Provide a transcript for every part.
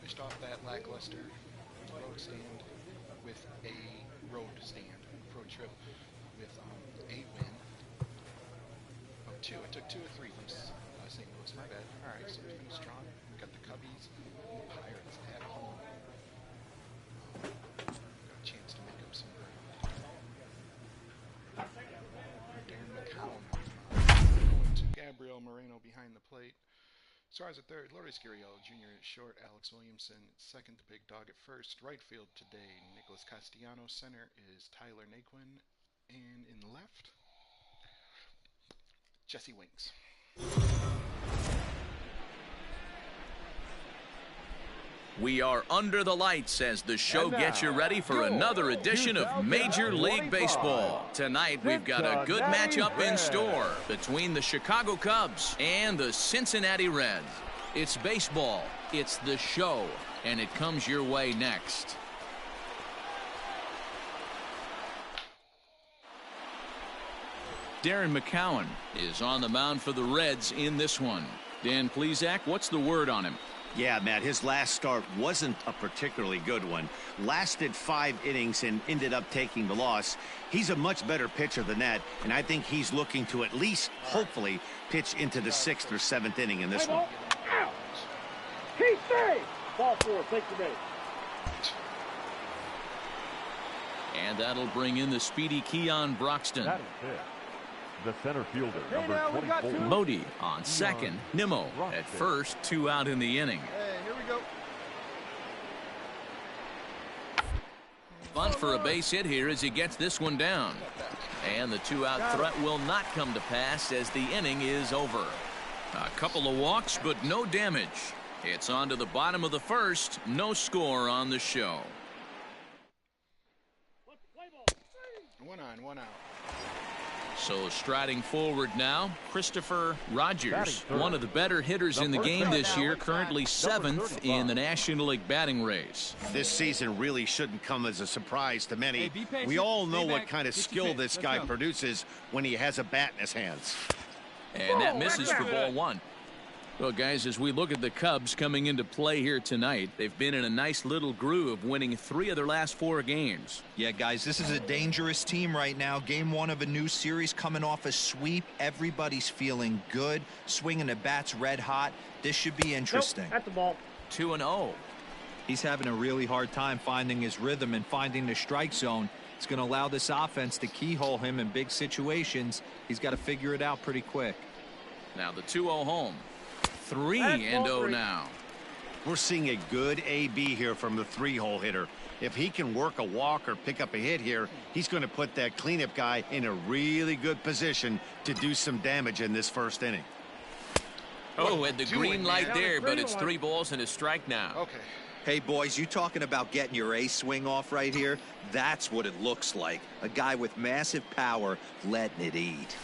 finished off that lackluster with a road road trip with a win of 2. I took 2 of 3 from St. Louis. My bad. All right, so we finished strong. We got the Cubbies, Pirates at home. Got a chance to make up some ground. Darren McCollum going to Gabriel Moreno behind the plate. Suarez at third, Lourdes Gurriel Jr. at short, Alex Williamson at second, the big dog at first. Right field today, Nicholas Castellanos. Center is Tyler Naquin. And in left, Jesse Winks. We are under the lights as the show gets you ready for another edition of Major League Baseball. Tonight, we've got a good matchup in store between the Chicago Cubs and the Cincinnati Reds. It's baseball, it's the show, and it comes your way next. Darren McCowan is on the mound for the Reds in this one. Dan Plesac, what's the word on him? Yeah, Matt, his last start wasn't a particularly good one. Lasted 5 innings and ended up taking the loss. He's a much better pitcher than that, and I think he's looking to at least, hopefully, pitch into the 6th or 7th inning in this one. Out. Keep safe. Ball 4, take the base. And that'll bring in the speedy Keon Broxton. That is it. The center fielder, number 24. Modi on second. Nimmo at first. 2 out in the inning. Hey, here we go. Bunt for a base hit here as he gets this one down. And the 2-out threat will not come to pass as the inning is over. A couple of walks, but no damage. It's on to the bottom of the first. No score on the show. 1 on, 1 out. So striding forward now, Christopher Rogers, one of the better hitters in the game this year, currently 7th in the National League batting race. This season really shouldn't come as a surprise to many. We all know what kind of skill this guy produces when he has a bat in his hands. And that misses for ball 1. Well, guys, as we look at the Cubs coming into play here tonight, they've been in a nice little groove, winning 3 of their last 4 games. Yeah, guys, this is a dangerous team right now. Game 1 of a new series, coming off a sweep. Everybody's feeling good, swinging the bats red hot. This should be interesting. Nope, at the ball. 2-0. He's having a really hard time finding his rhythm and finding the strike zone. It's going to allow this offense to keyhole him in big situations. He's got to figure it out pretty quick. Now the 2-0 home. 3-0 now. We're seeing a good AB here from the 3-hole hitter. If he can work a walk or pick up a hit here, he's going to put that cleanup guy in a really good position to do some damage in this first inning. Oh, and the green light there, but it's 3 balls and a strike now. Okay. Hey, boys, you talking about getting your ace swing off right here? That's what it looks like. A guy with massive power letting it eat.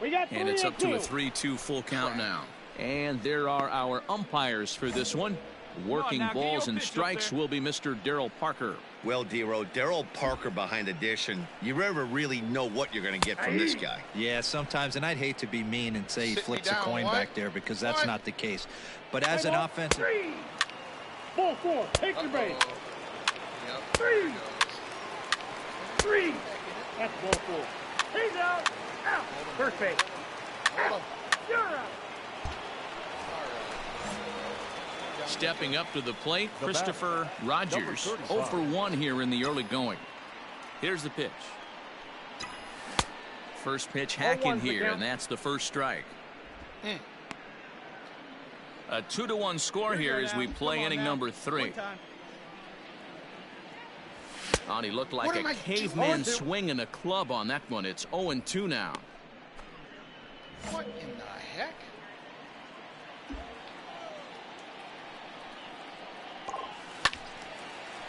And it's up to a 3-2 full count now. And there are our umpires for this one. Working balls and strikes will be Mr. Darryl Parker. Well, Dero, Darryl Parker behind a dish, and you never really know what you're going to get from this guy. Yeah, sometimes, and I'd hate to be mean and say he flips a coin back there because that's not the case. But as an offensive... Ball 4, take the base. Yep. 3. That's ball 4. He's out. Out. First base. Out. You're out. Stepping up to the plate, Christopher Rogers. 0 for 1 here in the early going. Here's the pitch. First pitch hacking here, and that's the first strike. A 2-1 score here as we play inning number 3. Oh, he looked like a caveman swinging a club on that one. It's 0-2 now. What in the heck?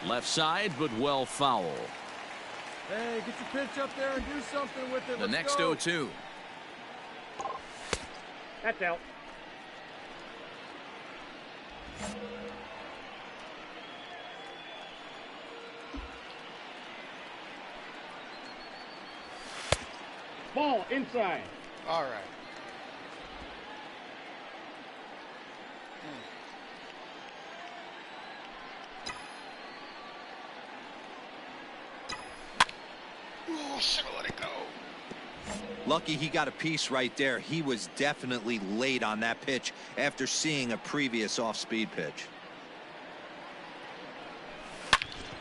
Left side, but well foul. Hey, get your pitch up there and do something with it. The next 0-2. That's out. Ball inside. All right. should have let it go. Lucky he got a piece right there. He was definitely late on that pitch after seeing a previous off-speed pitch.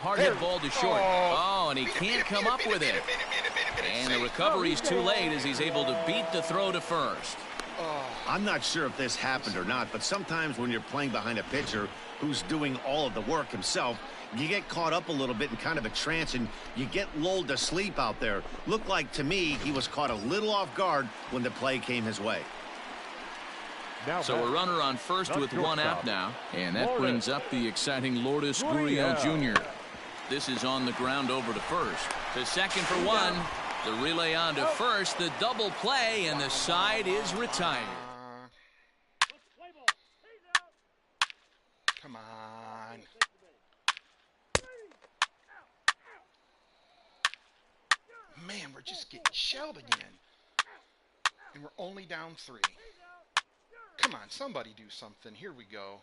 Hard hit ball to short. Oh, and he can't come up with it. And the recovery's too late as he's able to beat the throw to first. I'm not sure if this happened or not, but sometimes when you're playing behind a pitcher who's doing all of the work himself, you get caught up a little bit in kind of a trance and you get lulled to sleep out there. Looked like to me he was caught a little off guard when the play came his way. So a runner on first with one out now, and that brings up the exciting Lourdes Gurriel Jr. This is on the ground over to first. To second for one. The relay on to first. The double play, and the side is retired. Come on. Man, we're just getting shelled again. And we're only down 3. Come on, somebody do something. Here we go.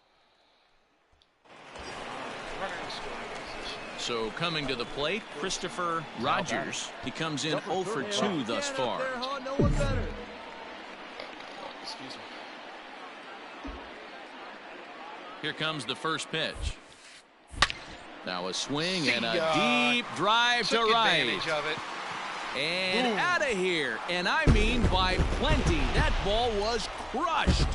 Runner in scoring position. So coming to the plate, Christopher Rogers. He comes in 0 for 2 thus far. Excuse me. Here comes the first pitch. Now a swing and a deep drive to right. Advantage of it. And out of here. And I mean by plenty. That ball was crushed.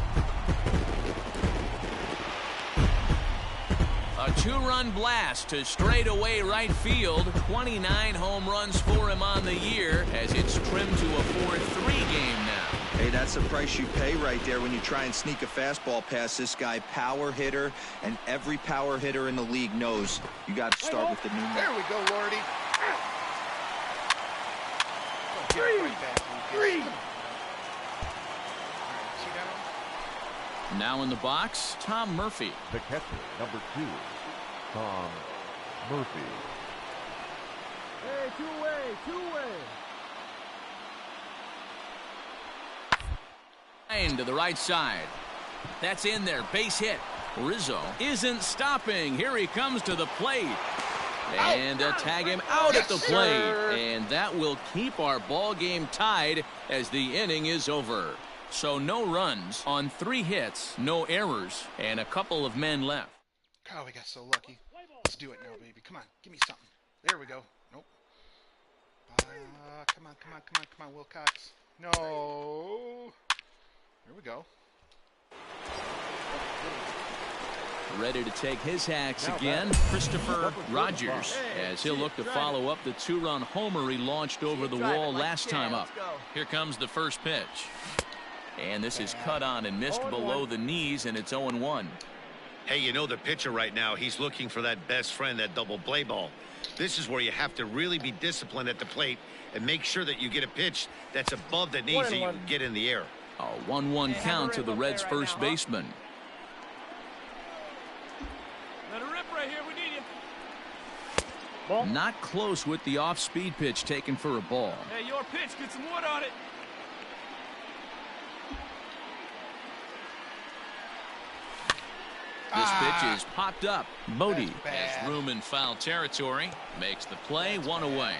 A 2-run blast to straightaway right field. 29 home runs for him on the year as it's trimmed to a 4-3 game now. Hey, that's the price you pay right there when you try and sneak a fastball past this guy. Power hitter, and every power hitter in the league knows you got to start with the new. There we go, Lordy. Three. Now in the box, Tom Murphy. The catcher, number 2, Tom Murphy. Hey, two-way. To the right side. That's in there. Base hit. Rizzo isn't stopping. Here he comes to the plate. And tag him out at the plate. And that will keep our ball game tied as the inning is over. So no runs on 3 hits, no errors, and a couple of men left. God, we got so lucky. Let's do it now, baby. Come on, give me something. There we go. Nope. Come on, Wilcox. No. Here we go. Ready to take his hacks again, Christopher Rogers, as he'll look to follow up the 2-run homer he launched over the wall last time up. Here comes the first pitch. And this is cut on and missed below the knees, and it's 0-1. Hey, you know the pitcher right now, he's looking for that best friend, that double play ball. This is where you have to really be disciplined at the plate and make sure that you get a pitch that's above the knees so you can get in the air. A 1-1 count to the Reds' first baseman. Let it rip right here. We need you. Not close with the off-speed pitch taken for a ball. Hey, your pitch. Get some wood on it. This pitch is popped up. Bodie has room in foul territory. Makes the play, 1 away.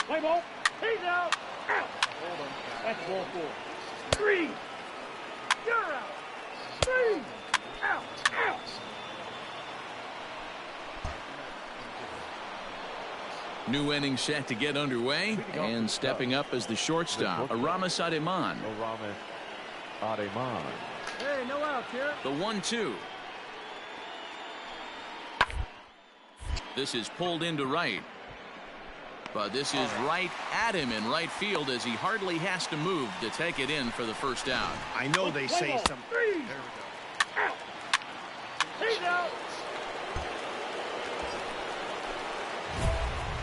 Play ball. He's out. That's ball 4. 3. You're out. 3. Out. New inning set to get underway, and stepping up as the shortstop, Aramis Ademan. Hey, no outs here. The 1-2. This is pulled into right. But this is right at him in right field as he hardly has to move to take it in for the first out. I know they say some. There we go. Out. He's out.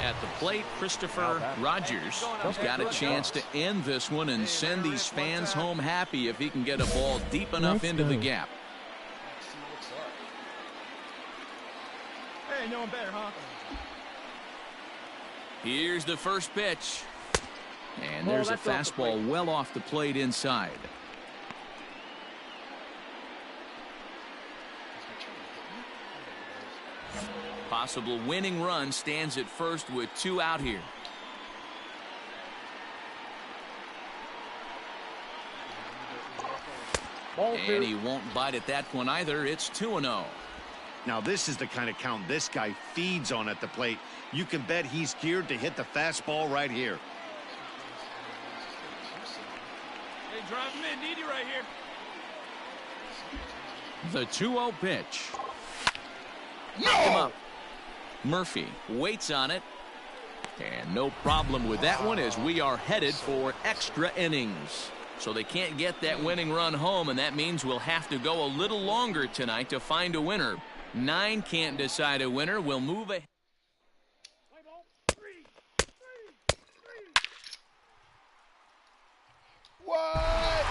At the plate, Christopher Rogers. He's got a chance to end this one and send these fans home happy if he can get a ball deep enough into the gap. Hey, no one better, huh? Here's the first pitch. And there's a fastball well off the plate inside. possible winning run stands at first with 2 out here. And he won't bite at that one either. It's 2-0. Now this is the kind of count this guy feeds on at the plate. You can bet he's geared to hit the fastball right here. Hey, drive him in. Need you right here. The 2-0 pitch. Knocked him up. Murphy waits on it. And no problem with that one as we are headed for extra innings. So they can't get that winning run home, and that means we'll have to go a little longer tonight to find a winner. 9 can't decide a winner. We'll move ahead. What?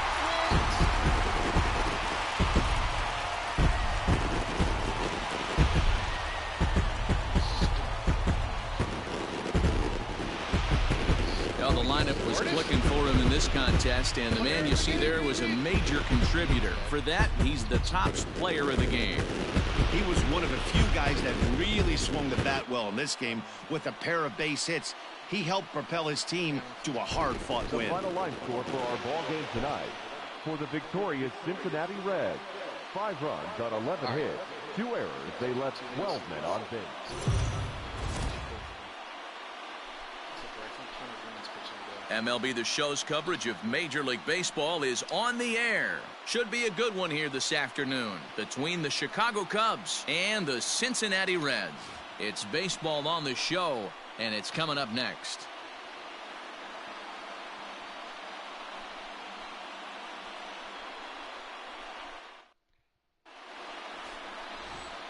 Well, the lineup was clicking for him in this contest, and the man you see there was a major contributor. For that, he's the top player of the game. He was one of a few guys that really swung the bat well in this game with a pair of base hits. He helped propel his team to a hard-fought The win. final line score for our ball game tonight. For the victorious Cincinnati Reds, 5 runs on 11 hits, 2 errors. They left 12 men on base. MLB The Show's coverage of Major League Baseball is on the air. Should be a good one here this afternoon between the Chicago Cubs and the Cincinnati Reds. It's baseball on the show, and it's coming up next.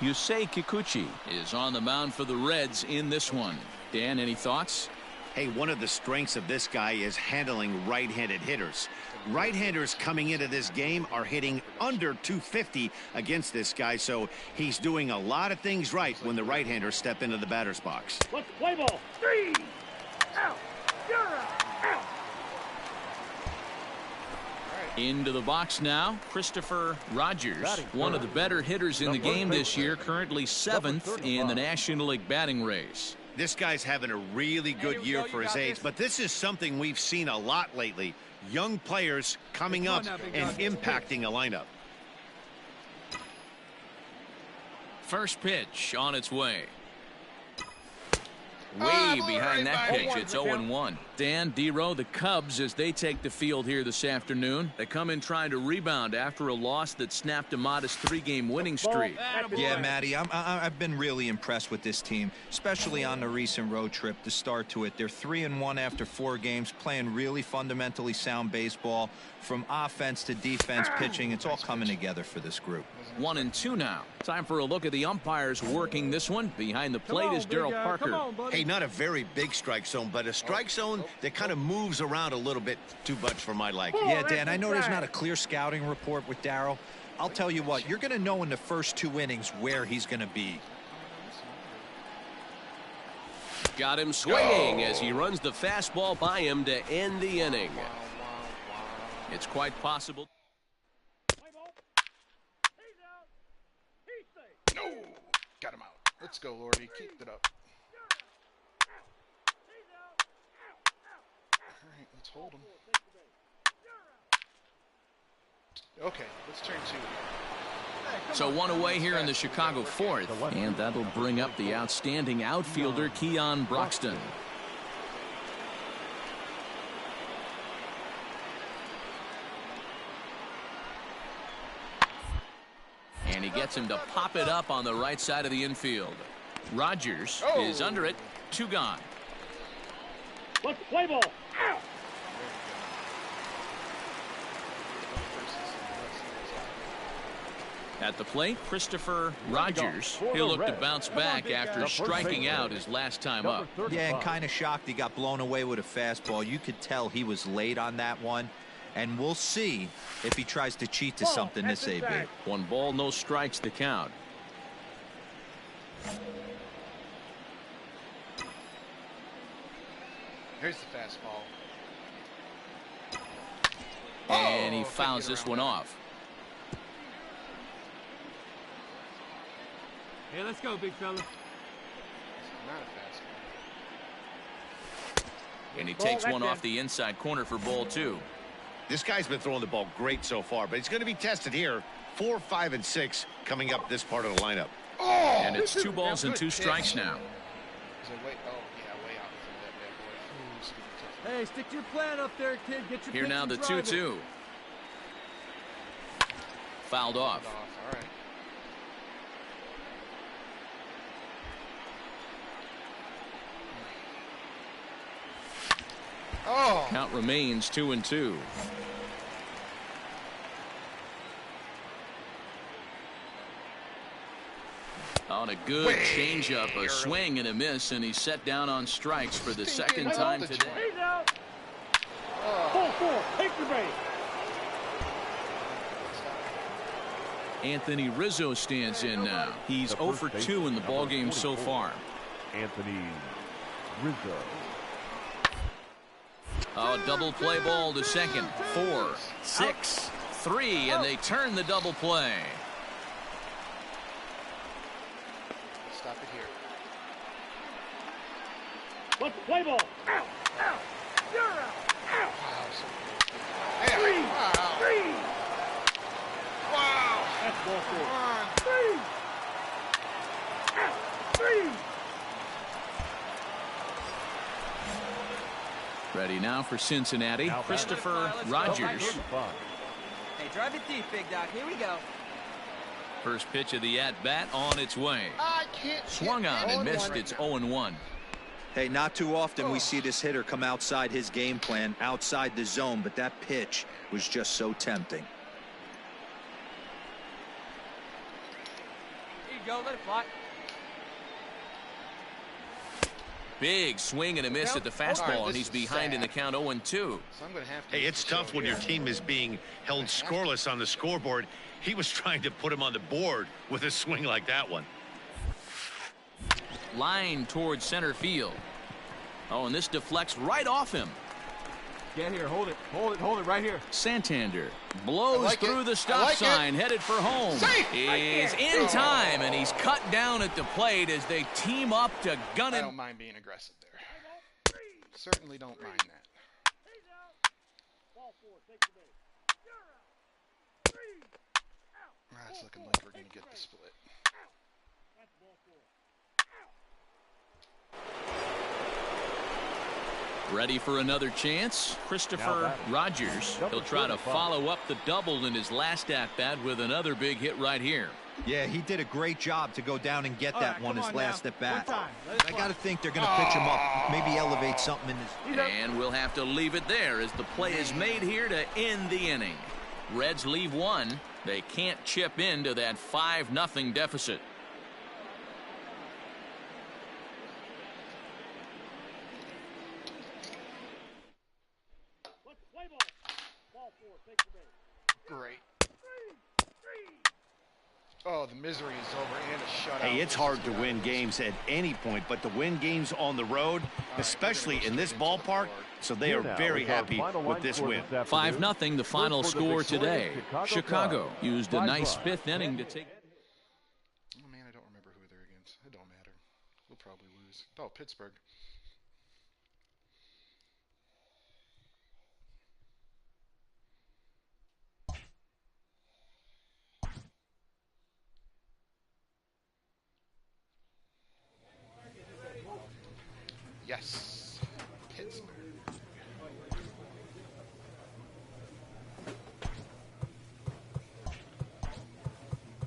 Yusei Kikuchi is on the mound for the Reds in this one. Dan, any thoughts? Hey, one of the strengths of this guy is handling right-handed hitters. Right-handers coming into this game are hitting under 250 against this guy, so he's doing a lot of things right when the right-handers step into the batter's box. Let's play ball. 3 out. You're out. Into the box now, Christopher Rogers, one of the better hitters in the game this year, currently 7th in the National League batting race. This guy's having a really good year for his age, but this is something we've seen a lot lately. Young players coming up and impacting a lineup. First pitch on its way. Way behind that pitch. It's 0-1. Dan, D-Row, the Cubs, as they take the field here this afternoon, they come in trying to rebound after a loss that snapped a modest 3-game winning streak. Yeah, Matty, I've been really impressed with this team, especially on the recent road trip to start to it. They're 3-1 after 4 games, playing really fundamentally sound baseball. From offense to defense, pitching, it's all coming together for this group. 1-2 now. Time for a look at the umpires working this one. Behind the plate is Daryl Parker. Hey, not a very big strike zone, but a strike zone that kind of moves around a little bit too much for my liking. Yeah, Dan, I know there's not a clear scouting report with Daryl. I'll tell you what, you're going to know in the first 2 innings where he's going to be. Got him swinging as he runs the fastball by him to end the inning. It's quite possible. No! Got him out. Let's go, Lordy. Keep it up. All right, let's hold him. Okay, let's turn 2. So 1 away here in the Chicago 4th. And that'll bring up the outstanding outfielder, Keon Broxton. And he gets him to pop it up on the right side of the infield. Rogers is under it. 2 gone. Let's play ball. Out. At the plate, Christopher Rogers. He'll look to bounce back after striking out his last time up. Yeah, and kind of shocked he got blown away with a fastball. You could tell he was late on that one. And we'll see if he tries to cheat to something this AB. 1 ball, no strikes to count. Here's the fastball. And he fouls this one off. Hey, let's go, big fella. Not a fastball. And he takes one off the inside corner for ball 2. This guy's been throwing the ball great so far, but he's going to be tested here. 4, 5, and 6 coming up this part of the lineup. Oh, and it's 2 balls and 2 strikes now. Way out from that bad boy. Hey, stick to your plan up there, kid. Get your Here now the 2-2. Fouled off. All right. Oh. Count remains 2-2. On a good changeup, a swing and a miss, and he's set down on strikes for the second time today. He's out. Ball 4. Take the base. Anthony Rizzo stands in now. He's 0 for 2 in the ballgame so far. Anthony Rizzo. Oh, double play ball to second. 4, 6, 3, and they turn the double play. Stop it here. Let's play ball. Out. Out. You're out. Out. Wow, so Hey, 3. wow. 3. Wow. That's ball 4. Come on. 3. Out. 3. Ready now for Cincinnati, Christopher Rogers. Hey, drive it deep, big doc. Here we go. First pitch of the at-bat on its way. I can't. Swung on and missed. It's 0-1. Hey, not too often we see this hitter come outside his game plan, outside the zone, but that pitch was just so tempting. Here you go. Let it fly. Big swing and a miss at the fastball, and he's behind in the count 0-2. So I'm gonna have to. Hey, it's tough when your team is being held scoreless on the scoreboard. He was trying to put him on the board with a swing like that one. Line towards center field. Oh, and this deflects right off him. Get here. Hold it. Hold it. Hold it right here. Santander blows through the stop sign, headed for home. Is in time, and he's cut down at the plate as they team up to gun I him. don't mind being aggressive there. Certainly don't mind that. Ball 4. Take the base. You're out. 3. Out. It's looking like we're gonna get the split. That's ball 4. Ready for another chance? Christopher Rogers. He'll try to follow up the double in his last at-bat with another big hit right here. Yeah, he did a great job to go down and get that one his last at bat. I got to think they're going to pitch him up, maybe elevate something in his. And we'll have to leave it there as the play is made here to end the inning. Reds leave one. They can't chip into that 5-0 deficit. Let's play ball. Ball 4. Take the base. Great. Oh, the misery is over and a shutout. Hey, it's hard to win games at any point, but to win games on the road, especially in this ballpark, so they are very happy with this win. 5-0 the final score today. Chicago used a nice 5th inning to take. Oh man, I don't remember who they're against. It don't matter. We'll probably lose. Oh, Pittsburgh. Yes, Pittsburgh.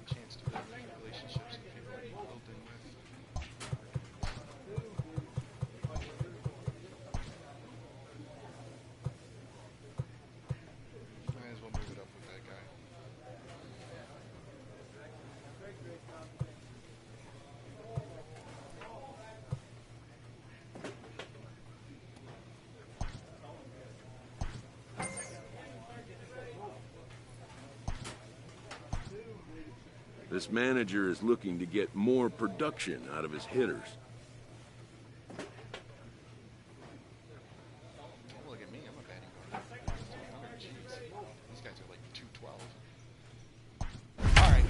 Chance to build relationships with people that you built in with. Might as well move it up with that guy. This manager is looking to get more production out of his hitters. Don't look at me, I'm a batting guard. 300, jeez. These guys are like 212. All right.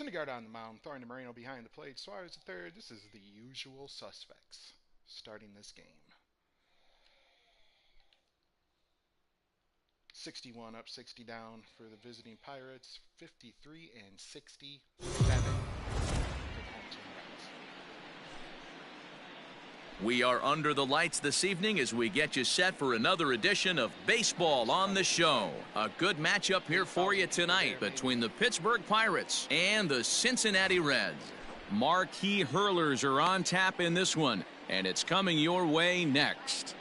Syndergaard on the mound, throwing to Moreno behind the plate. Suarez at third. This is the usual suspects starting this game. 61 up, 60 down for the visiting Pirates. 53 and 67 for the home team Reds. We are under the lights this evening as we get you set for another edition of Baseball on the Show. A good matchup here for you tonight between the Pittsburgh Pirates and the Cincinnati Reds. Marquee hurlers are on tap in this one, and it's coming your way next.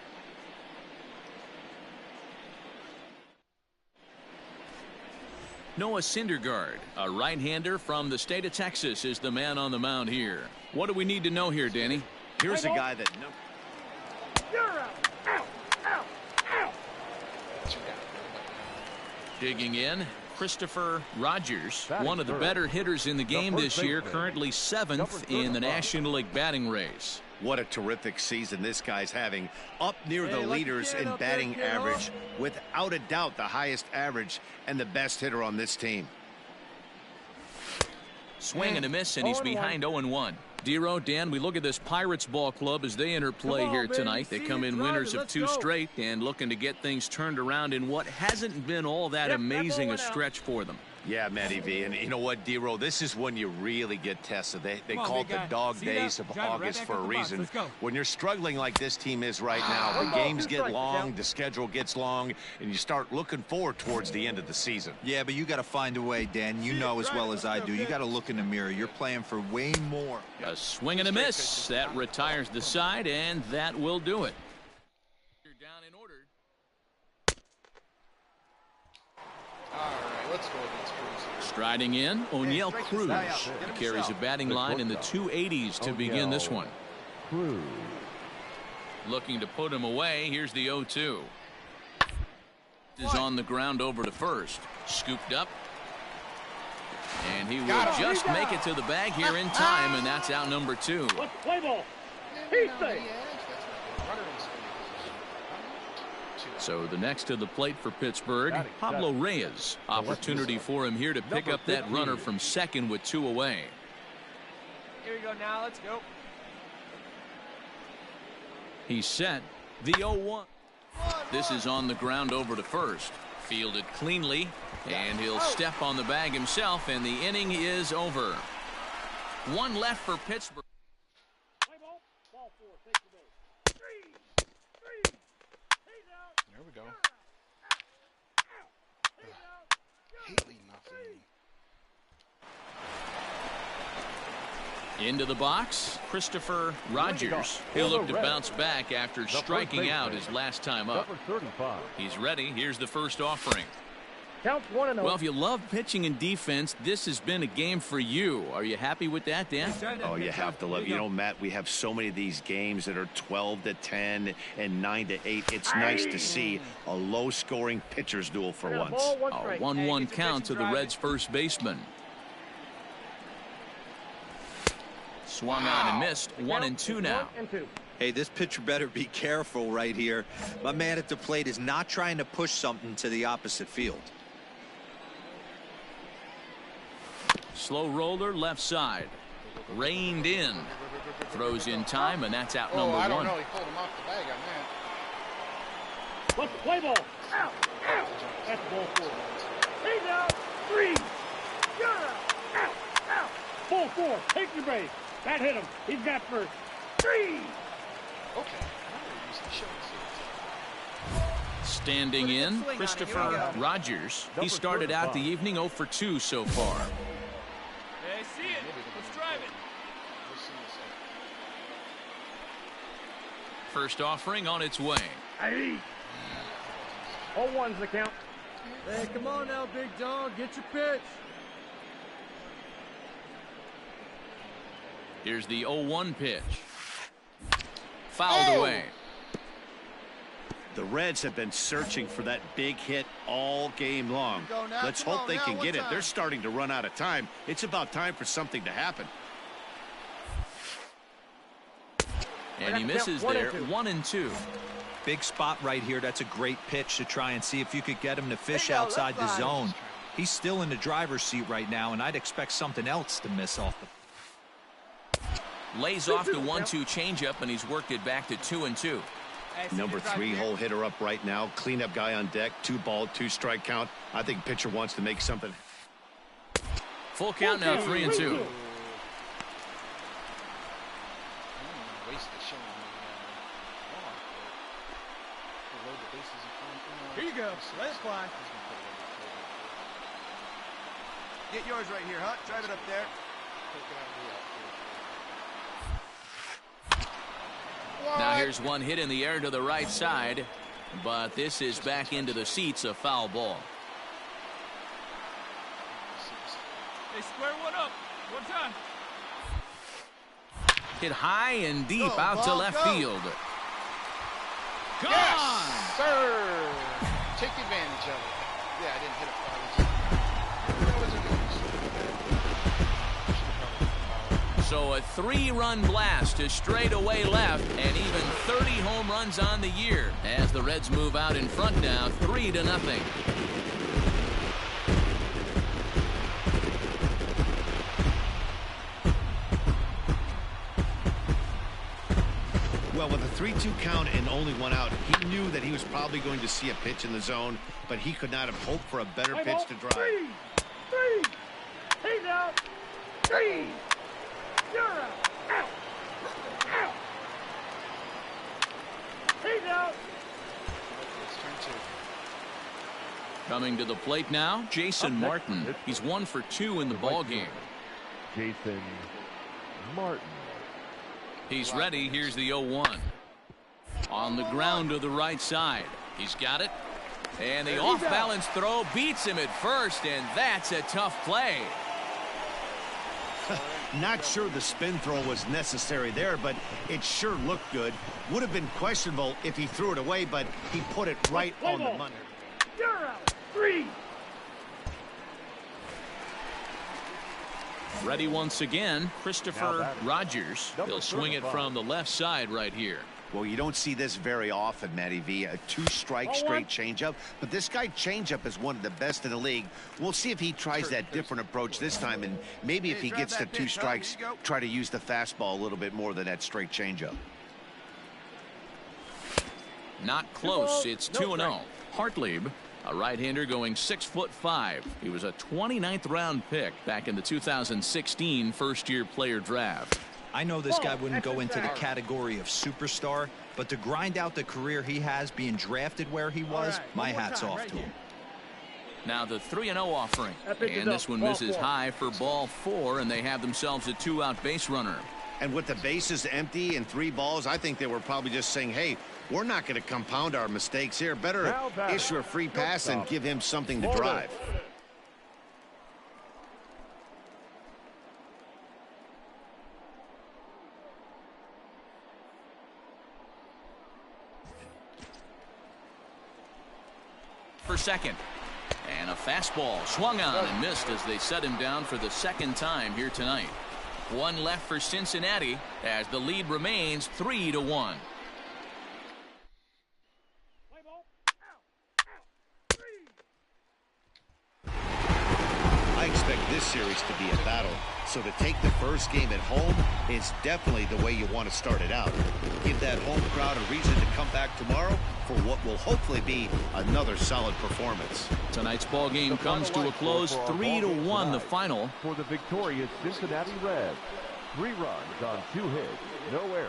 Noah Syndergaard, a right-hander from the state of Texas, is the man on the mound here. What do we need to know here, Danny? Here's a guy that... You're out. Out. Out. Out. Digging in, Christopher Rogers, one of the better hitters in the game this year, currently 7th in the National League batting race. What a terrific season this guy's having. Up near the leaders in batting average. Without a doubt, the highest average and the best hitter on this team. Swing and a miss, and he's behind 0-1. Dero, Dan, we look at this Pirates ball club as they enter play here tonight. They come in winners of 2 straight and looking to get things turned around in what hasn't been all that amazing a stretch for them. Yeah, Matty V, and you know what, Dero, this is when you really get tested. They call it the dog days of August for a reason. When you're struggling like this team is right now, the games get long, the schedule gets long, and you start looking forward towards the end of the season. Yeah, but you got to find a way, Dan. You know as well as I do. You got to look in the mirror. You're playing for way more. A swing and a miss. That retires the side, and that will do it. You're down in order. All right, let's go against Cruz here. Striding in, O'Neill Cruz. He carries a batting line in the 280s to begin this one. Cruz. Looking to put him away. Here's the 0-2. Is on the ground over to first. Scooped up. And he will just make it to the bag here in time, and that's out number 2. Let's play ball. He's safe. So the next to the plate for Pittsburgh, Pablo Reyes. Opportunity for him here to pick up that runner from second with 2 away. Here we go now. Let's go. He's set. The 0-1. This is on the ground over to first. Fielded cleanly, and he'll step on the bag himself, and the inning is over. 1 left for Pittsburgh. Play ball. Ball 4. Take the base. 3. He's out. There we go. He's out. Haley nothing. Into the box, Christopher Rogers. He'll look to bounce back after striking out his last time up. He's ready. Here's the first offering. Counts 1-0. Well, if you love pitching and defense, this has been a game for you. Are you happy with that, Dan? Oh, you have to love. You know, Matt, we have so many of these games that are 12-10 and 9-8. It's nice to see a low-scoring pitcher's duel for once. A 1-1 count to the Reds' first baseman. Swung on and missed. 1-2 now. Hey, this pitcher better be careful right here. My man at the plate is not trying to push something to the opposite field. Slow roller left side. Reined in. Throws in time, and that's out number 1. I don't know. He pulled him off the bag on that. Let's play ball. Out. Out. That's ball 4. He's out. 3. You're out. Out. Out. Ball 4. Take your base. That hit him. He's got first. 3. Okay. Standing in, Christopher Rogers. He started out the evening 0 for 2 so far. Hey, I see it. Let's drive it. First offering on its way. Hey. 0-1's the count. Hey, come on now, big dog. Get your pitch. Here's the 0-1 pitch. Fouled away. The Reds have been searching for that big hit all game long. Let's hope they can get it. They're starting to run out of time. It's about time for something to happen. And he misses there. 1-2. Big spot right here. That's a great pitch to try and see if you could get him to fish outside the zone. He's still in the driver's seat right now, and I'd expect something else to miss off the... Lays off the 1-2 changeup, and he's worked it back to 2-2. Number 3 hole hitter up right now. Cleanup guy on deck. 2-ball, 2-strike count. I think pitcher wants to make something. Full count now, 3-2. Here you go. Let it fly. Get yours right here, huh? Drive it up there. Now here's one hit in the air to the right side, but this is back into the seats, a foul ball. They square one up. One time. Hit high and deep out to left field. Gone! Yes, sir! Take advantage of it. Yeah, I didn't hit it. So a 3-run blast to straightaway left, and even 30 home runs on the year as the Reds move out in front now, 3-0. Well, with a 3-2 count and only one out, he knew that he was probably going to see a pitch in the zone, but he could not have hoped for a better pitch to drive. Three. He's out. 3. You're out. Out. Out. He's out. It's turn 2. Coming to the plate now, Jason Martin. He's 1 for 2 in the ball game. Jason Martin. He's ready. Here's the 0-1. On the ground to the right side. He's got it. And the off-balance throw beats him at first, and that's a tough play. Not sure the spin throw was necessary there, but it sure looked good. Would have been questionable if he threw it away, but he put it right on the money. You're out. 3. Ready once again, Christopher Rogers. He'll swing it from the left side right here. Well, you don't see this very often, Matty V. A 2-strike straight changeup, but this guy changeup is one of the best in the league. We'll see if he tries that different approach this time, and maybe if he gets to 2 strikes, try to use the fastball a little bit more than that straight changeup. Not close. It's 2-0. Hartlieb, a right-hander going 6'5". He was a 29th round pick back in the 2016 first-year player draft. I know this guy wouldn't go into the category of superstar, but to grind out the career he has being drafted where he was, my hat's off to him. Now the 3-0 offering, and this one misses high for ball 4, and they have themselves a 2-out base runner. And with the bases empty and 3 balls, I think they were probably just saying, hey, we're not going to compound our mistakes here. Better issue a free pass and give him something to drive. For second, and a fastball swung on and missed as they set him down for the 2nd time here tonight. 1 left for Cincinnati as the lead remains 3-1. I expect this series to be a battle, so to take the first game at home is definitely the way you want to start it out. Give that home crowd a reason to come back tomorrow for what will hopefully be another solid performance. Tonight's ball game comes to a close, 3-1 the final. For the victorious Cincinnati Reds, 3 runs on 2 hits, no errors.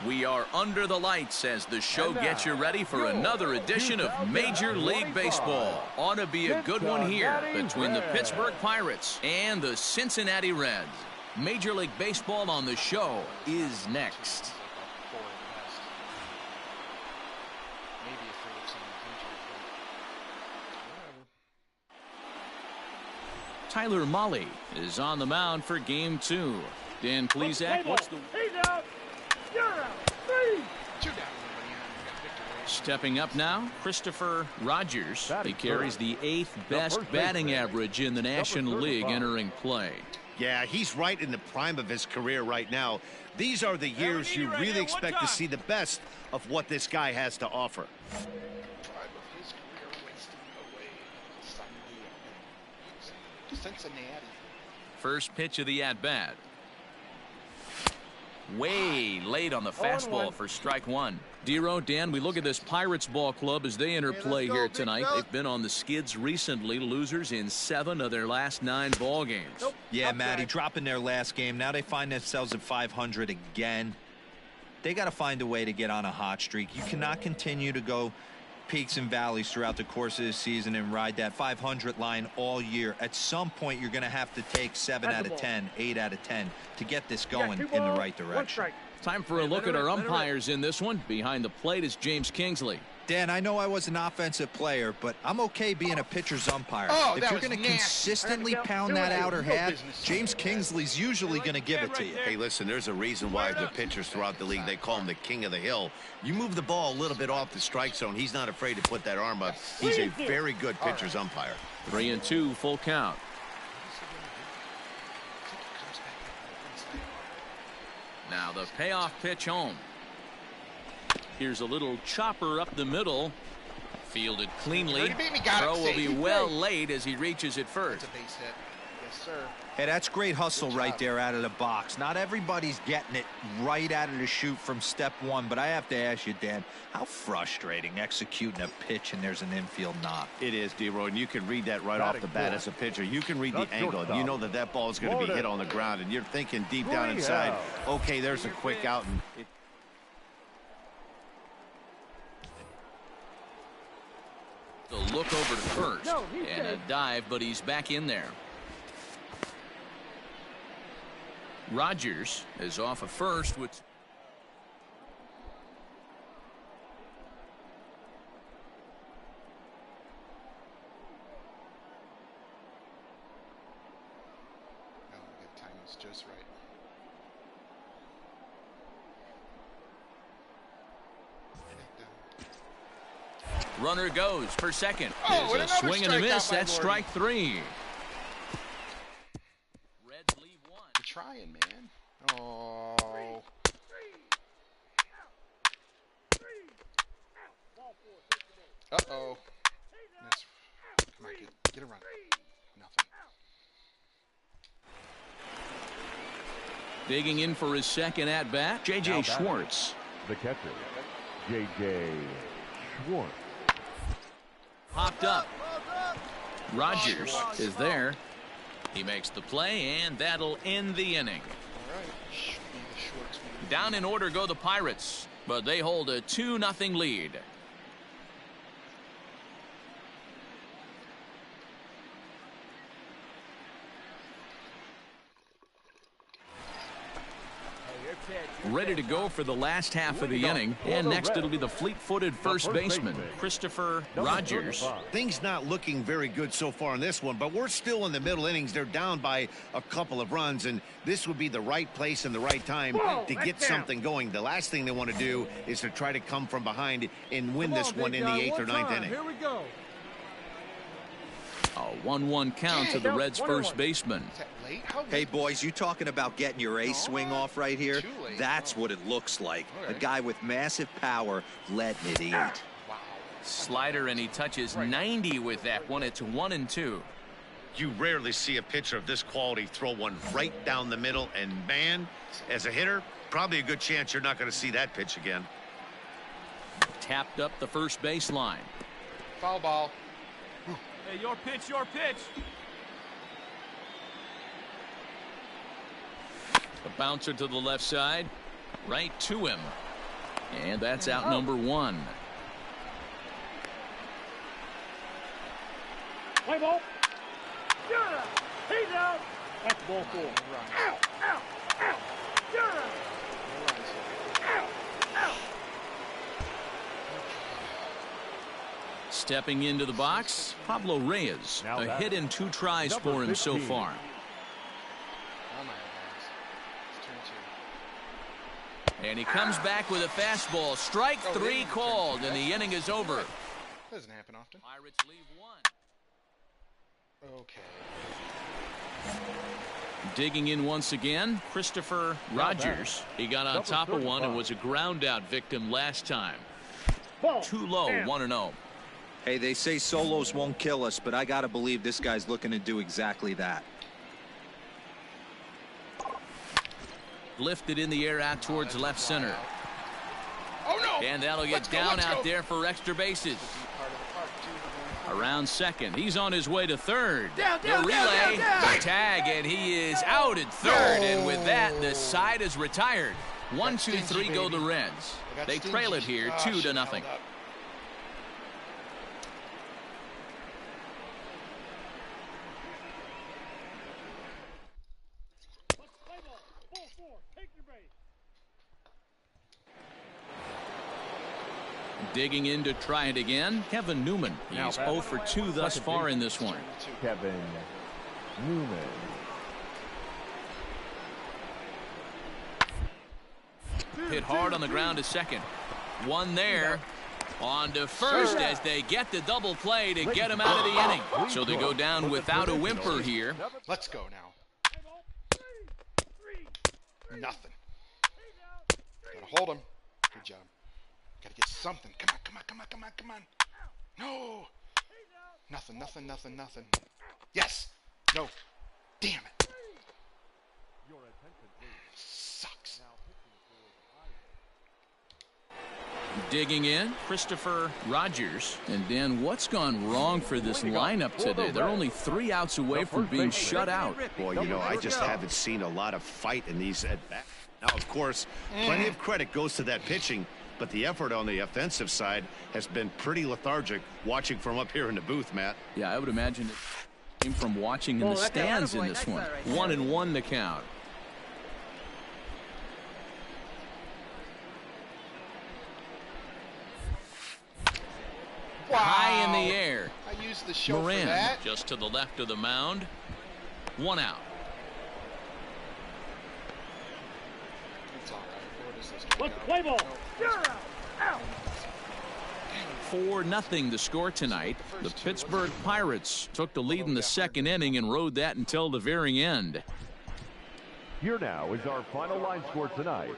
We are under the lights as the show gets you ready for another edition of Major League Baseball. Ought to be a good one here between the Pittsburgh Pirates and the Cincinnati Reds. Major League Baseball on the show is next. Tyler Mahle is on the mound for game 2. Dan Plesac, what's the... He's out. You're out. 3. Stepping up now, Christopher Rogers. He carries the 8th best batting average in the National League entering play. Yeah, he's right in the prime of his career right now. These are the years you really expect to see the best of what this guy has to offer. Prime of his career wasting away. Cincinnati. First pitch of the at-bat. Way late on the fastball for strike one. Dero, Dan, we look at this Pirates ball club as they enter play here tonight. They've been on the skids recently, losers in 7 of their last 9 ball games. Yeah, Matty, dropping their last game. Now they find themselves at 500 again. They got to find a way to get on a hot streak. You cannot continue to go peaks and valleys throughout the course of the season and ride that 500 line all year. At some point, you're going to have to take 7 out of 10, 8 out of 10 to get this going in the right direction. Time for a look at our umpires in this one. Behind the plate is James Kingsley. Dan, I know I was an offensive player, but I'm okay being a pitcher's umpire. If you're going to consistently pound that outer half, James Kingsley's usually going to give it to you. Hey, listen, there's a reason why the pitchers throughout the league, they call him the king of the hill. You move the ball a little bit off the strike zone, he's not afraid to put that arm up. He's a very good pitcher's umpire. 3-2, full count. Now the payoff pitch home. Here's a little chopper up the middle. Fielded cleanly. Throw will be well late as he reaches it first. That's a base hit. Yes, sir. Hey, that's great hustle right there out of the box. Not everybody's getting it right out of the chute from step one, but I have to ask you, Dan, how frustrating executing a pitch and there's an infield knock. It is, D-Roy, and you can read that right off the bat as a pitcher. You can read the angle, and you know that that ball is going to be hit on the ground, and you're thinking deep down inside, okay, there's a quick out. And The look over to first and a dive, but he's back in there. Rogers is off of first with That time was just right. runner goes for second. Oh, There's a swing and a miss. That's strike 3. Reds leave 1. You're trying, man. Oh. Uh-oh. That's, come on, get a run. Nothing. Digging in for his second at-bat, J.J. Schwartz. The catcher, J.J. Schwartz. Popped up. Rogers is there. He makes the play, and that'll end the inning. All right. Down in order go the Pirates, but they hold a 2-0 lead. Ready to go for the last half of the inning, and next it'll be the fleet-footed first baseman, Christopher Rogers. Things not looking very good so far in this one, but we're still in the middle innings. They're down by a couple of runs, and this would be the right place and the right time to get something going. The last thing they want to do is to try to come from behind and win this one in the 8th or 9th inning. Here we go. A 1-1 count to the Reds' first baseman. Hey, boys, you talking about getting your ace swing off right here? That's what it looks like. A guy with massive power letting it eat. Wow. Slider, and he touches 90 with that one. It's 1-2. You rarely see a pitcher of this quality throw one right down the middle, and man, as a hitter, probably a good chance you're not going to see that pitch again. Tapped up the first baseline. Foul ball. Hey, your pitch, your pitch. The bouncer to the left side, right to him. And that's out number 1. Play ball. Yeah. He's out. That's ball 4. Ow, ow, ow. Yeah. Stepping into the box, Pablo Reyes. A hit in 2 tries for him so far. And he comes back with a fastball. Strike 3 called, and the inning is over. Doesn't happen often. Pirates leave 1. Okay. Digging in once again, Christopher Rogers. He got on top of one and was a ground out victim last time. Too low, 1-0. Hey, they say solos won't kill us, but I got to believe this guy's looking to do exactly that. Lifted in the air out towards left center. Oh, no. And that'll get down out there for extra bases. Around second. He's on his way to third. The relay, the tag, and he is out at third. And with that, the side is retired. 1, 2, 3 go the Reds. They trail it here 2-0. Digging in to try it again, Kevin Newman. He's 0 for 2 thus far in this one. Kevin Newman. Hit hard on the ground to second. One there. On to first as they get the double play to get him out of the inning. So they go down without a whimper here. Let's go now. Nothing. Gotta hold him. Good job. Gotta get something. Come on, come on, come on, come on, come on. No. Nothing, nothing, nothing, nothing. Yes. No. Damn it. Sucks. Digging in, Christopher Rogers. And Dan, what's gone wrong for this lineup today? They're only 3 outs away from being shut out. Boy, you know, I just haven't seen a lot of fight in these at-bats. Now, of course, plenty of credit goes to that pitching, but the effort on the offensive side has been pretty lethargic watching from up here in the booth, Matt. Yeah, I would imagine it came from watching in the stands in this one. 1-1 the count. Wow. High in the air. I used the show Moran for that. just to the left of the mound. 1 out. It's all right. Let's play ball. You're out. 4-0 the score tonight. The Pittsburgh Pirates took the lead in the second inning and rode that until the very end. Here now is our final line score tonight.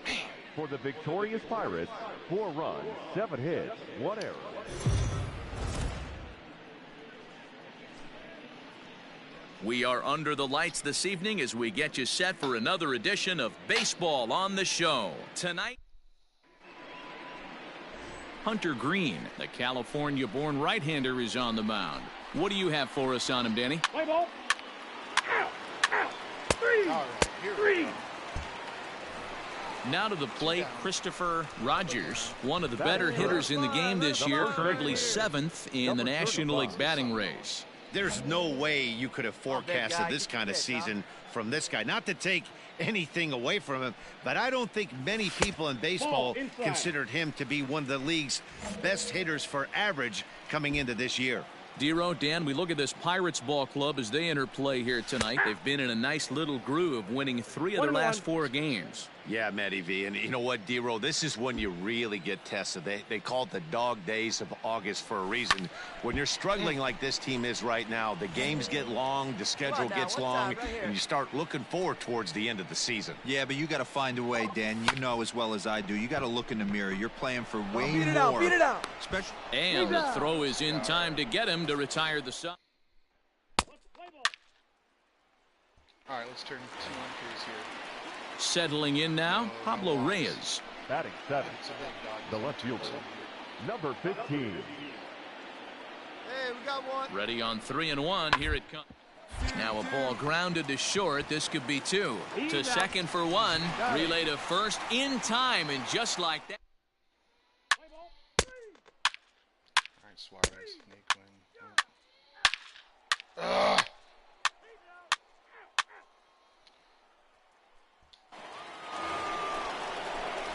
For the victorious Pirates, 4 runs, 7 hits, 1 error. We are under the lights this evening as we get you set for another edition of Baseball on the Show. Tonight, Hunter Green, the California-born right-hander, is on the mound. What do you have for us on him, Danny? Play ball. Out. 3. All right, here we go. Now to the plate, Christopher Rogers, one of the better hitters in the game this year, currently 7th in the National League batting race. There's no way you could have forecasted this kind of season from this guy. Not to take anything away from him, but I don't think many people in baseball considered him to be one of the league's best hitters for average coming into this year. Dero, Dan, we look at this Pirates ball club as they enter play here tonight. They've been in a nice little groove, winning 3 of their last 4 games. Yeah, Matty V, and you know what, Dero, this is when you really get tested. They call it the dog days of August for a reason. When you're struggling like this team is right now, the games get long, the schedule gets long, and you start looking forward towards the end of the season. Yeah, but you got to find a way, Dan. You know as well as I do. You got to look in the mirror. You're playing for way more. Beat it out. And the throw is in time to get him to retire the sub. All right, let's turn 2 umpires here. Settling in now, Pablo Reyes. Batting 7, It's a big dog. the left fielder, number 15. Hey, we got one. Ready on 3-1. Here it comes. Now a ball grounded to short. This could be 2. To second for 1. Relay to first in time, and just like that. All right, Suarez, Naquin.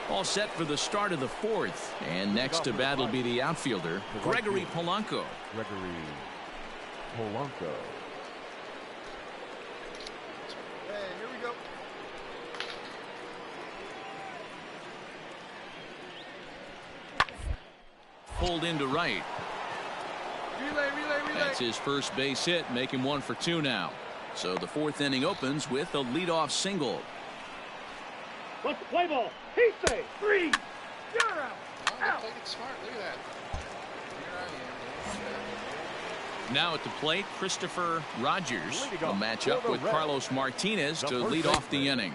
All set for the start of the 4th. And next to bat will be the outfielder, Gregory Polanco. Gregory Polanco. Hey, here we go. Pulled into right. Relay. That's his first base hit, making 1 for 2 now. So the fourth inning opens with a leadoff single. What's the play ball? He say 3. You're out. Oh, played it smart. Look at that. Here I am. Now at the plate, Christopher Rogers will match up with Carlos Martinez to lead off the inning.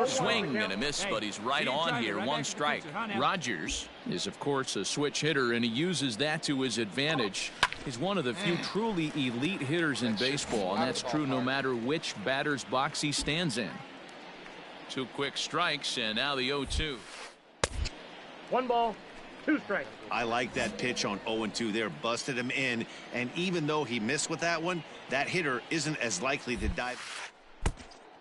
Swing and a miss, but he's right on here. 1 strike. Rogers is, of course, a switch hitter, and he uses that to his advantage. He's one of the few truly elite hitters in baseball, and that's true no matter which batter's box he stands in. 2 quick strikes, and now the 0-2. 1 ball, 2 strikes. I like that pitch on 0-2 there. Busted him in, and even though he missed with that one, that hitter isn't as likely to dive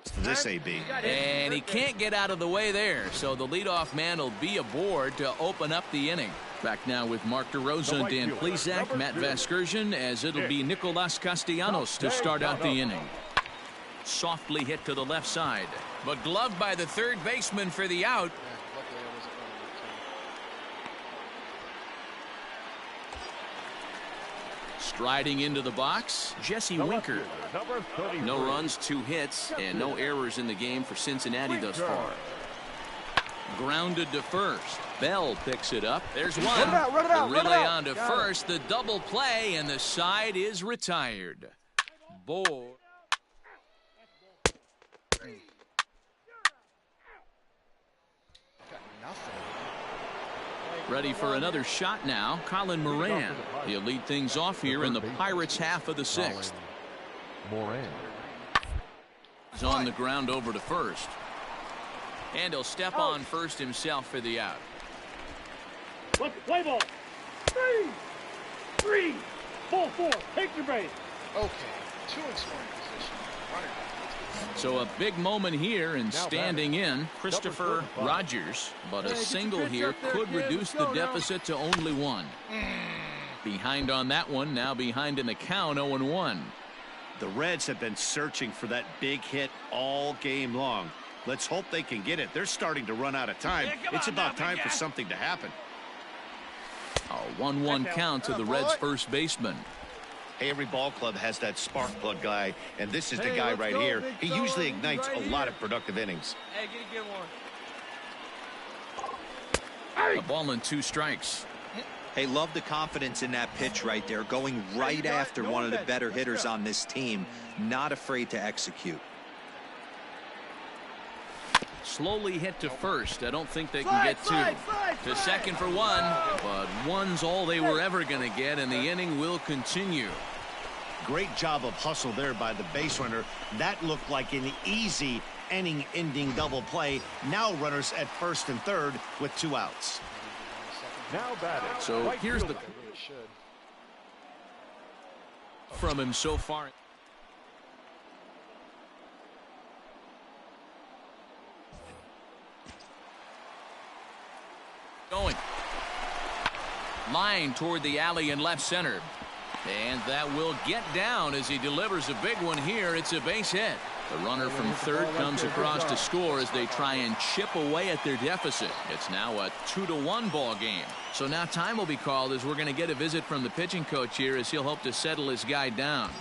to this AB. And he can't get out of the way there, so the leadoff man will be aboard to open up the inning. Back now with Mark DeRosa, Dan Plesac, Matt Vasgersian, as it'll be Nicolas Castellanos to start out the inning. Softly hit to the left side, but gloved by the third baseman for the out. Striding into the box, Jesse Winker. No runs, 2 hits, and no errors in the game for Cincinnati thus far. Grounded to first. Bell picks it up. There's one. The relay on to first. The double play, and the side is retired. Boy. Ready for another shot now, Colin Moran. He'll lead things off here in the Pirates' half of the 6th. Moran. He's on the ground over to first. And he'll step on first himself for the out. What's the play ball? 3. Ball 4. Take your base. Okay. 2 in scoring position. Runner. So a big moment here, and standing in Christopher Rogers, but a single here could reduce the deficit to only 1. Behind on that one, now behind in the count, 0-1. The Reds have been searching for that big hit all game long. Let's hope they can get it. They're starting to run out of time. It's about time for something to happen. A 1-1 count to the Reds' first baseman. Hey, every ball club has that spark plug guy, and this is the guy right here. He usually ignites a lot of productive innings. Hey, get a good one. A ball and 2 strikes. Hey, love the confidence in that pitch right there, going right after one of the better hitters on this team, not afraid to execute. Slowly hit to first. I don't think they can get 2. To second for 1, but 1's all they were ever going to get, and the inning will continue. Great job of hustle there by the base runner. That looked like an easy inning-ending double play. Now runners at first and third with 2 outs. Now batting. So here's the from him so far. Going. Line toward the alley in left center. And that will get down as he delivers a big one here. It's a base hit. The runner from third comes across to score as they try and chip away at their deficit. It's now a 2-1 ball game. So now time will be called as we're going to get a visit from the pitching coach here as he'll hope to settle his guy down.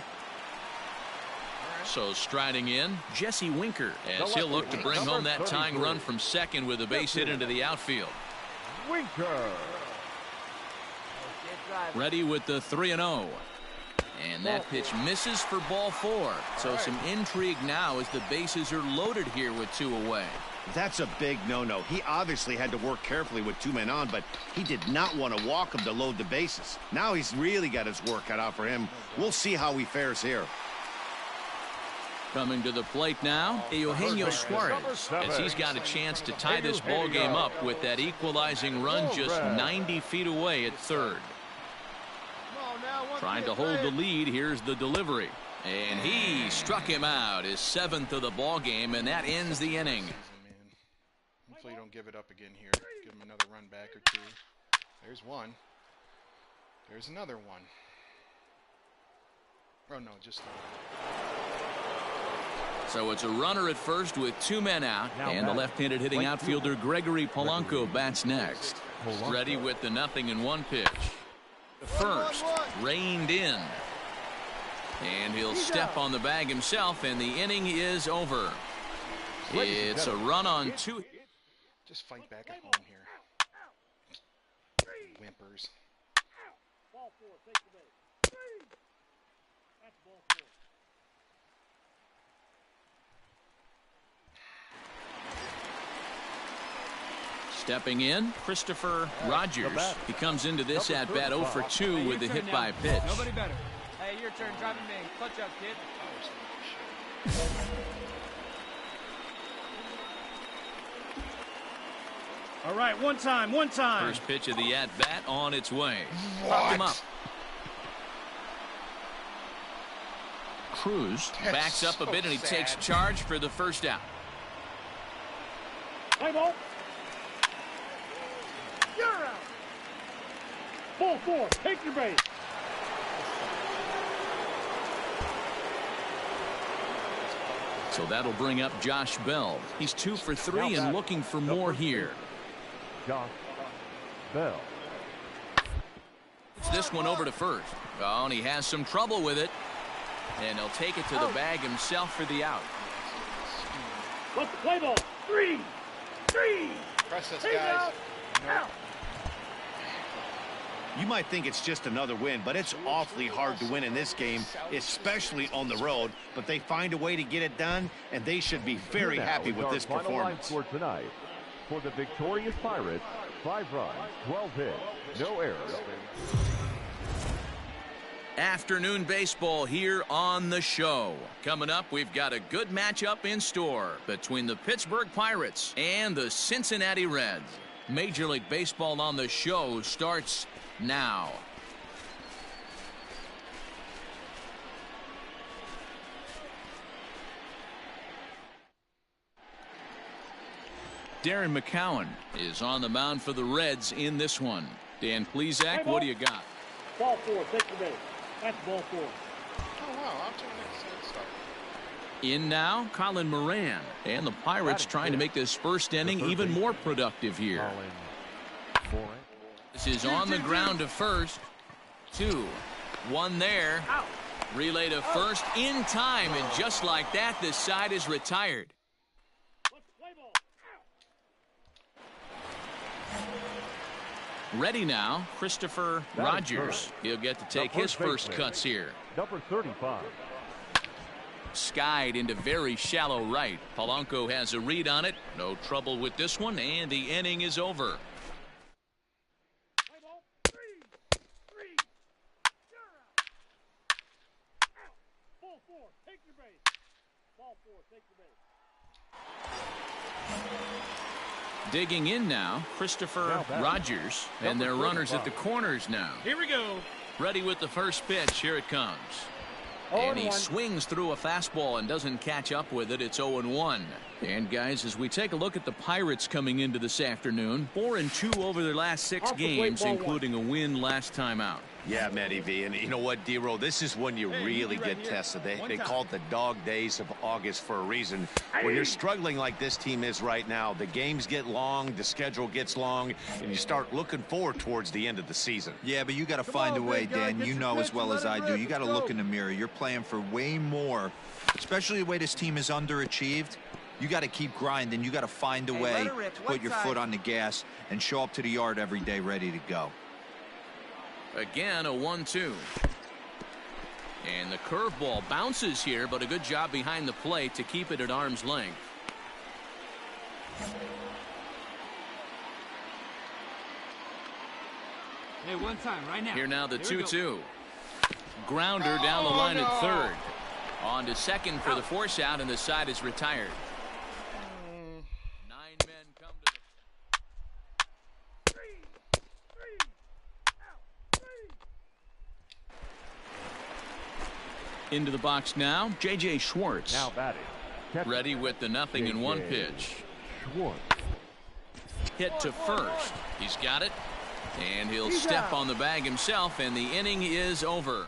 So striding in, Jesse Winker as he'll look to bring home that tying run from second with a base hit into the outfield. Winker. Ready with the 3-0. And that pitch misses for ball 4. So some intrigue now as the bases are loaded here with 2 away. That's a big no-no. He obviously had to work carefully with 2 men on, but he did not want to walk him to load the bases. Now he's really got his work cut out for him. We'll see how he fares here. Coming to the plate now, Eugenio Suarez, as he's got a chance to tie this ball game up with that equalizing run just 90 feet away at third. Trying to hold the lead. Here's the delivery. And he struck him out, his 7th of the ball game, and that ends the inning. Hopefully you don't give it up again here. Give him another run back or 2. There's one. There's another one. Oh, no, just... So it's a runner at first with 2 men out, and the left-handed hitting outfielder Gregory Polanco bats next. Ready with the 0-1 pitch. First, reined in. And he'll step on the bag himself, and the inning is over. It's a run on 2. Just fight back at home here. Whimpers. Ball 4, take the base. That's ball 4. Stepping in, Christopher Rogers. He comes into this at-bat 0 for 2 with a hit by pitch. Nobody better. Hey, your turn. Driving me. Clutch up, kid. All right, one time. First pitch of the at-bat on its way. Popped him up. Cruz backs up a bit, and he takes charge for the first out. Play ball. You're out. Ball 4, take your base. So that'll bring up Josh Bell. He's 2 for 3 and looking for more here. Josh Bell. It's this one over to first. Oh, and he has some trouble with it. And he'll take it to the bag himself for the out. Let's play ball. 3. Press this, He's guys. out. You might think it's just another win, but it's awfully hard to win in this game, especially on the road. But they find a way to get it done, and they should be very happy with this performance. For tonight, for the victorious Pirates, 5 runs, 12 hits, no errors. Afternoon baseball here on the show. Coming up, we've got a good matchup in store between the Pittsburgh Pirates and the Cincinnati Reds. Major League Baseball on the show starts now. Darren McCowan is on the mound for the Reds in this one. Dan Plesac, what do you got? Ball 4, take the base. That's ball 4. Oh, wow. I'm turning it to start. In now, Colin Moran. And the Pirates trying to make this first inning even more productive here. This is on the ground to first. 2, 1 there. Relay to first in time, and just like that, this side is retired. Ready now, Christopher Rogers. He'll get to take his first cuts here. Number 35. Skied into very shallow right. Polanco has a read on it. No trouble with this one, and the inning is over. Ball 4, take your base. Ball 4, take your base. Digging in now, Christopher Rogers, and their runners at the corners now. Here we go. Ready with the first pitch. Here it comes. And he swings through a fastball and doesn't catch up with it. It's 0-1. And guys, as we take a look at the Pirates coming into this afternoon, 4-2 over their last 6 games, including a win last time out. Yeah, Matty V, and you know what, D-Roll, this is when you really get tested. They call it the dog days of August for a reason. When you're struggling like this team is right now, the games get long, the schedule gets long, and you start looking forward towards the end of the season. Yeah, but you got to find a way, Dan. You know as well as I do. You got to look in the mirror. You're playing for way more, especially the way this team is underachieved. You got to keep grinding. You got to find a way to put your foot on the gas and show up to the yard every day ready to go. Again, a 1-2. And the curveball bounces here, but a good job behind the plate to keep it at arm's length. Hey, one time, right now. Here now the 2-2. Grounder down the line at third. On to second for the force out, and the side is retired. 9 men come to the... Into the box now, J.J. Schwartz. Now batting. Ready with the 0-1 pitch. Schwartz. Hit to first. He's got it. And he'll step on the bag himself, and the inning is over.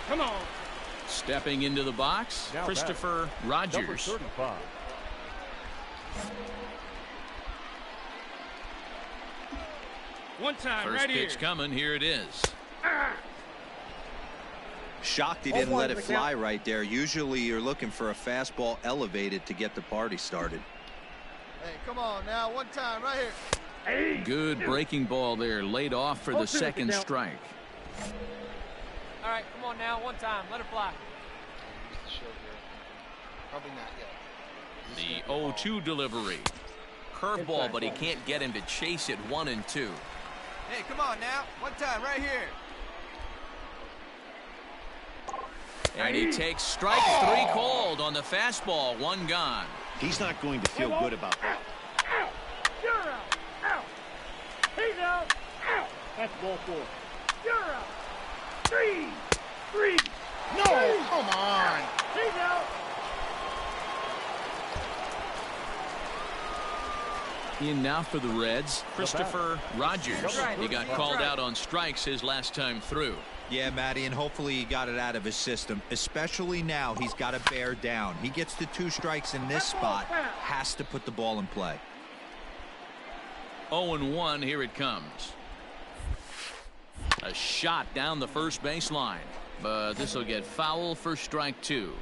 Come on. Stepping into the box, Now Christopher Number Rogers. 35. One time, First right here. pitch coming. Here it is. Shocked he didn't let it fly right there. Usually you're looking for a fastball elevated to get the party started. Hey, come on now. One time, right here. Good breaking ball there, laid off for the second strike. All right, come on now. One time. Let it fly. Probably not yet. The 0-2 delivery. Curveball, but he can't get him to chase it 1-2. Hey, come on now. One time, right here. And he takes strike 3 called on the fastball. 1 gone. He's not going to feel good about that. Out. You're out. Out. He's out. Out. That's ball 4. You're out. 3. No, come on. He's out. In now for the Reds, Christopher Rogers. He got called out on strikes his last time through. Yeah, Matty, and hopefully he got it out of his system. Especially now, he's got to bear down. He gets the 2 strikes in this spot, has to put the ball in play. 0-1, here it comes. A shot down the first baseline, but this will get foul for strike 2.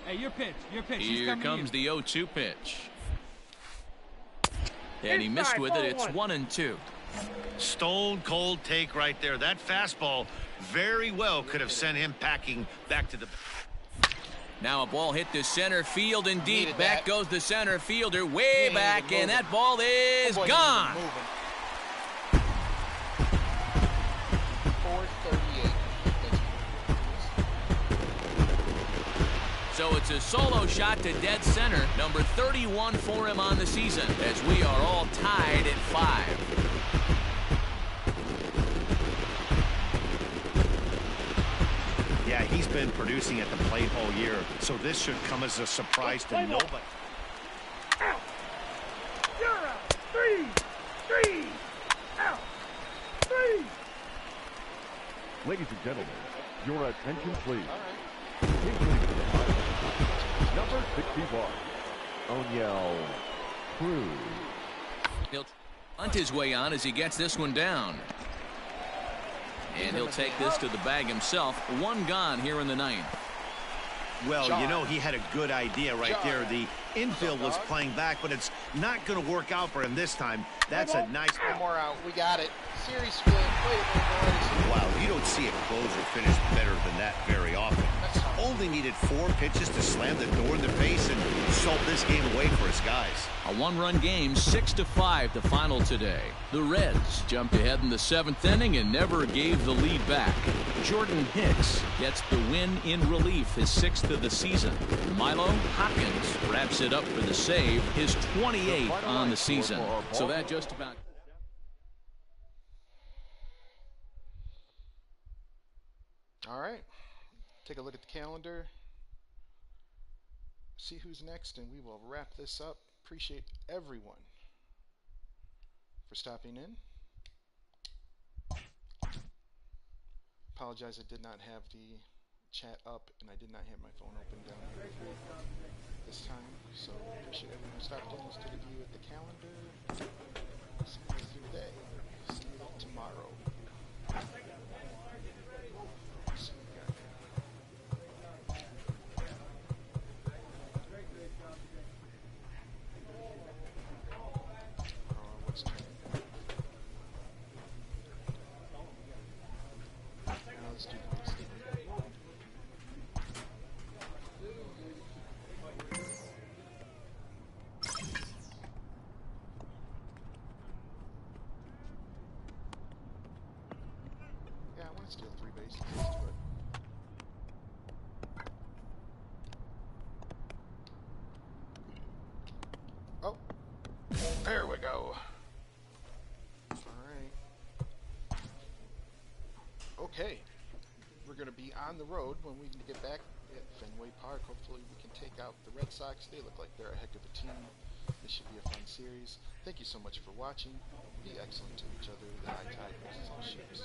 Hey, your pitch. Here comes the 0-2 pitch. And he missed with it. It's 1-2. Stone cold take right there. That fastball very well could have sent him packing back to the... Now a ball hit to center field and deep. Back goes the center fielder way back, and that ball is gone. 438. So it's a solo shot to dead center, number 31 for him on the season, as we are all tied at 5. Yeah, he's been producing at the plate all year, so this should come as a surprise to nobody. Out. You're out. 3. Out. 3. Ladies and gentlemen, your attention please. Number 61, Onyel Cruz. He'll hunt his way on as he gets this one down. And he'll take this to the bag himself. 1 gone here in the 9th. Well, you know, he had a good idea right there. The infield was playing back, but it's not going to work out for him this time. That's a nice... One more out. We got it. Series split. Wait a minute, boys. Wow, you don't see a closer finish better than that very often. Only needed 4 pitches to slam the door in the face and sold this game away for his guys. A 1-run game, 6-5 the final today. The Reds jumped ahead in the 7th inning and never gave the lead back. Jordan Hicks gets the win in relief, his 6th of the season. Milo Hopkins wraps it up for the save, his 28th on the season. So that just about... All right. Take a look at the calendar. See who's next, and we will wrap this up. Appreciate everyone for stopping in. Apologize, I did not have the chat up, and I did not have my phone open down here this time. So appreciate everyone who stopped in. Let's take a view at the calendar. See you guys today. See you tomorrow. Steal 3 bases. Let's do it. Oh, there we go. All right. Okay, we're going to be on the road when we get back at Fenway Park. Hopefully, we can take out the Red Sox. They look like they're a heck of a team. This should be a fun series. Thank you so much for watching. Be excellent to each other. The High Tide versus all ships.